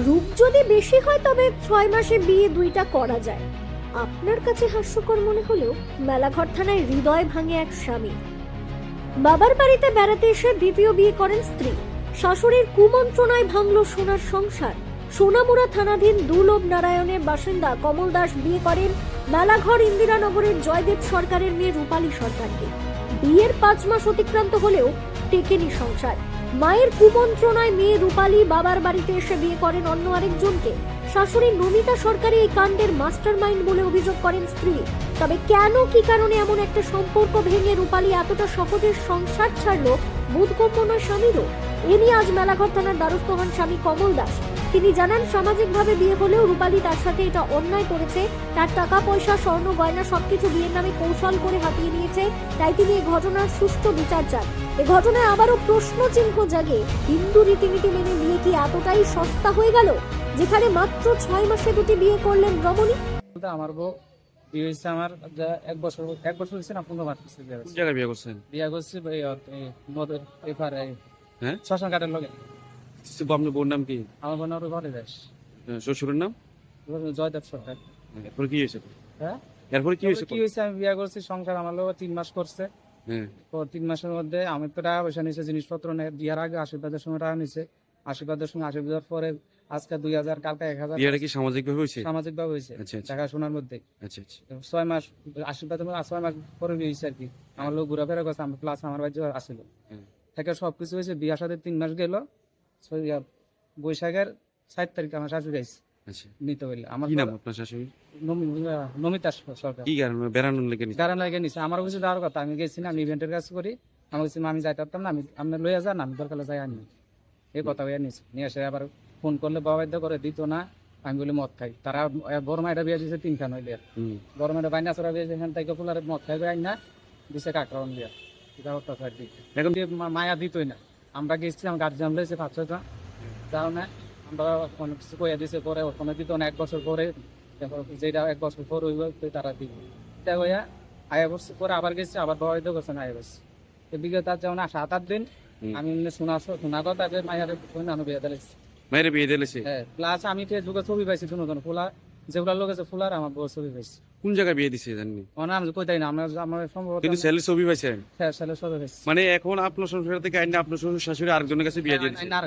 রূপ যদি বেশি হয় তবে 6 মাসে বিয়ে দুইটা করা যায়। আপনার কাছে হাস্যকর মনে হলেও মেলাঘর থানায় হৃদয় ভাঙে এক স্বামী। বাবার বাড়িতে বেড়াতে এসে দ্বিতীয় বিয়ে করেন স্ত্রী। শাশুড়ির কুমন্ত্রণায় ভাঙল সোনার সংসার। সোনামুড়া থানাধীন দুর্লভ নারায়ণের বাসিন্দা কমল দাস বিয়ে করেন মেলাঘর ইন্দিরানগরের জয়দেব সরকারের মেয়ে রূপালী সরকারকে। বিয়ের 5 মাস অতিক্রান্ত হলেও টেকেনি সংসার। মায়ের কুমন্ত্রণায় মেয়ে রূপালী বাবার বাড়িতে এসে বিয়ে করেন অন্য আরেকজনকে। শাশুড়ি নমিতা সরকারি এই কাণ্ডের মাস্টারমাইন্ড বলে অভিযোগ করেন স্ত্রী। তবে কেন, কি কারণে এমন একটা সম্পর্ক ভেঙে রূপালী এতটা সহজে সংসার ছাড়লো বোধগম্য নয় স্বামীরও। এ নিয়ে আজ মেলাঘর থানার দ্বারস্থ হন স্বামী কমল দাস। তিনি জানান, সামাজিকভাবে বিয়ে হলেও রূপালী তার সাথে এটা অন্যায় করেছে। তার টাকা পয়সা, স্বর্ণ গয়না সবকিছু বিয়ের নামে কৌশল করে হাতিয়ে নিয়েছে। তাই তিনি এই ঘটনার সুষ্ঠু বিচার চান। এ ঘটনায় আবারও প্রশ্ন চিহ্ন জাগে, হিন্দু রীতিনীতি মেনে বিয়ে কি এতটাই সস্তা হয়ে গেল, যেখানে মাত্র 6 মাসে দুটি বিয়ে করলেন রমণী। আমার বউ বিয়ে হয়েছে আমার এক বছর হয়েছে না, 15 মাস হয়েছে বিয়ে কোন হয়েছে। জায়গায় বিয়ে করছেন? বিয়ে করছি নদের এপারে হ্যাঁ, শ্মশান ঘাটের লগে। আপনার বোন নাম কি? আমার বোন ওর ঘরে যাস শ্বশুরের নাম? জয়দেব সরকার। এরপর কি হয়েছে? হ্যাঁ, এরপর কি হয়েছে? কি হয়েছে, আমি বিয়ে করছি, সংসার আমার লোক 3 মাস করছে। হ্যাঁ, তো 3 মাসের মধ্যে আমি তো টাকা পয়সা নিছে, জিনিসপত্র নেই। বিয়ার আগে আশীর্বাদের সময় টাকা নিছে, আশীর্বাদের সময় আশীর্বাদের পরে আজকে 2000, কালকে 1000। বিয়েটা কি সামাজিক ভাবে হয়েছে? সামাজিক ভাবে হয়েছে, আচ্ছা, আচ্ছা। দেখাশোনার মধ্যে। আচ্ছা আচ্ছা। 6 মাস আশীর্বাদের মধ্যে 6 মাস পরে বিয়ে হয়েছে আর কি। আমার লোক ঘোরাফেরা করছে, আমার প্লাস আমার বাড়ি আসছিল হ্যাঁ। থেকে সবকিছু হয়েছে। বিয়ার সাথে 3 মাস গেল। বৈশাখের 7 তারিখে আমার শাশুড়ি আইছে আচ্ছা, নিতে হইলে। আমার কি নাম আপনার শাশুড়ি? নমিতা সরকার। কি কারণে বেড়ানোর লেগে নিছে? গাড়ি লাগে নিছে। আমার কিছু যাওয়ার কথা, আমি গেছি না, আমি ইভেন্টের কাজ করি। আমার কাছে আমি যাইতে পারতাম না, আমি আপনার লইয়া যান, আমি দরকার যাই আনি। এই কথা হইয়া নিছে। নিয়ে আসে আবার ফোন করলে বাবাধ্য করে দিত না। আমি বলি মদ খাই। তারা বড় মাইটা বিয়ে দিয়েছে 3 খান হইলে। বড় মাইটা বাইনা চড়া বিয়ে এখান থেকে ফুলারে মদ খাইবে আইন না দিছে কাকরাউন দিয়া। এখন মায়া দিতই না। আমরা গেছি, আমার গার্জিয়ান লইছে 5-6 জন। যাও না, আমরা অনেক কিছু কইয়া দিছে। পরে ওখানে দিত না, 1 বছর পরে যেটা 1 বছর পর হইব তারা দিব। এটা হইয়া আয়া বছর পরে আবার গেছি, আবার বাবাইতে করছে না আয়া বছর। বিগত আর যাও না 7-8 দিন আমি শোনা কথা যে মায়ের নানু বিয়ে দিয়েছে। মায়ের বিয়ে দিয়েছে? হ্যাঁ, প্লাস আমি ফেসবুকে ছবি পাইছি দুজন ফুলা, যেগুলা লোক আছে ফুলার আমার বউ ছবি পাইছি। কোন জায়গায় বিয়ে দিছে জানেন? মানে আমি কই তাই না, আমার সম্ভবত কিন্তু ছেলের ছবি পাইছেন? হ্যাঁ, ছেলে ছবি পাইছি। মানে এখন আপনার শ্বশুর থেকে আইনা আপনার শ্বশুর শাশুড়ি আরেকজনের কাছে বিয়ে দিয়ে দিছে? না,